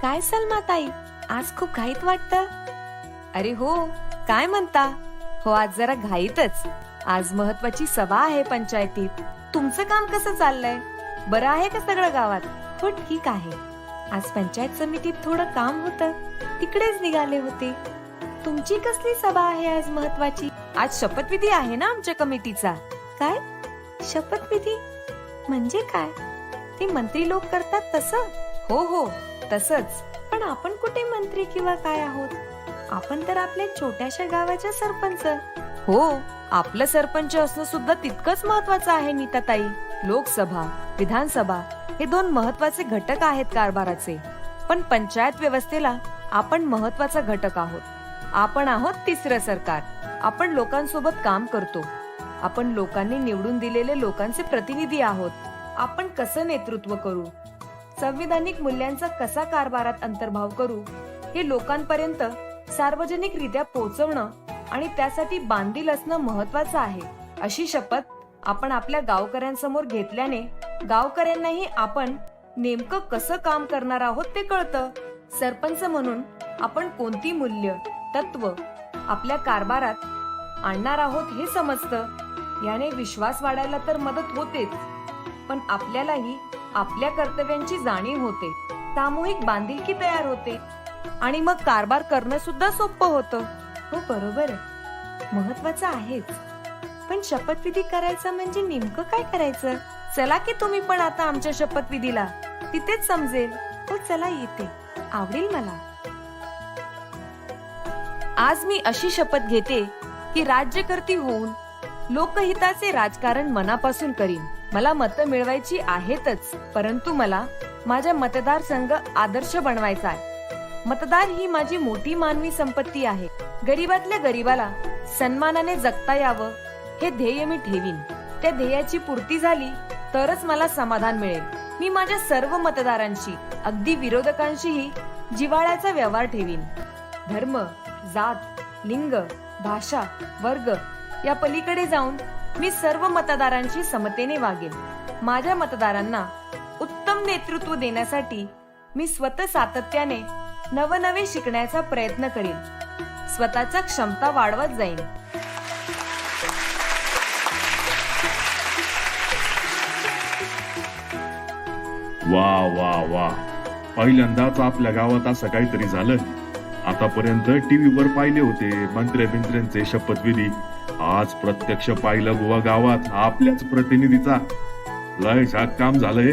काय सलमा ताई, आज खूप घाईत वाटतं. अरे हो, काय म्हणता? हो, आज जरा घाईतच. आज महत्वाची सभा आहे पंचायतीत. तुमचं काम कसं चाललंय? बरं आहे का सगळं गावात? हो ठीक आहे. आज पंचायत समितीत थोडं काम होतं, तिकडेच निघाले होते. तुमची कसली सभा आहे आज महत्वाची? आज शपथविधी आहे ना आमच्या कमिटीचा. काय शपथविधी म्हणजे काय? ते मंत्री लोक करतात तसं? हो हो तसंच. पण आपण कुठे मंत्री किंवा काय आहोत? आपण तर आपल्या छोट्याशा गावाच्या सरपंच. हो, आपलं सरपंच असणं सुद्धा तितकंच महत्वाचं आहे नीताताई. लोकसभा, विधानसभा हे दोन महत्वाचे घटक आहेत कारभाराचे. पण पंचायत व्यवस्थेला आपण महत्वाचा घटक आहोत. आपण आहोत तिसरं सरकार. आपण लोकांसोबत काम करतो. आपण लोकांनी निवडून दिलेले लोकांचे प्रतिनिधी आहोत. आपण कसं नेतृत्व करू, संविधानिक मूल्यांचा कसा कारभारात अंतर्भाव करू, हे लोकांपर्यंत सार्वजनिकरित्या पोहोचवणं आणि त्यासाठी बांधील असणं महत्वाचं आहे. अशी शपथ आपण आपल्या गावकऱ्यांसमोर घेतल्याने गावकऱ्यांनाही आपण नेमकं कसं काम करणार आहोत ते कळतं. सरपंच म्हणून आपण कोणती मूल्य, तत्व आपल्या कारभारात आणणार आहोत हे समजतं. याने विश्वास वाढायला तर मदत होतेच, पण आपल्यालाही आपल्या कर्तव्यांची जाणीव होते. सामूहिक बांधिलकी तयार होते आणि मग कारभार करणं सुद्धा सोपं होतं. हो बरोबर, महत्वाचं आहेच. पण शपथविधी करायचा म्हणजे नेमकं काय करायचं? चला की तुम्ही पण आता आमच्या शपथविधीला, तिथेच समजेल. हो चला, येते, आवडेल मला. आज मी अशी शपथ घेते की राज्यकर्ती होऊन लोकहिताचे राजकारण मनापासून करीन. मला मतं मिळवायची आहेतच, परंतु मला माझा मतदारसंघ आदर्श बनवायचा आहे. मतदार ही माझी मोठी मानवी संपत्ती आहे. गरीबातल्या गरीबाला सन्मानाने जगता यावं हे ध्येय मी ठेवीन. त्या ध्येयाची पूर्ती झाली तरच मला समाधान मिळेल. मी माझ्या सर्व मतदारांशी, अगदी विरोधकांशीही जिव्हाळ्याचा व्यवहार ठेवीन. धर्म, जात, लिंग, भाषा, वर्ग या पलीकडे जाऊन मी सर्व मतदारांशी समतेने वागेन. माझ्या मतदारांना उत्तम नेतृत्व देण्यासाठी मी स्वतः सातत्याने नवनवे शिकण्याचा प्रयत्न करेन. स्वतःच्या क्षमता वाढवत जाईन. वा वा वा, पहिल्यांदाच आपल्या गावात असं काहीतरी झालं. आतापर्यंत टीव्हीवर पाहिले होते मंत्र्यांचे शपथविधी. आज प्रत्यक्ष पाहिलं बुवा गावात आपल्याच प्रतिनिधीचा. लय झाक काम झालंय.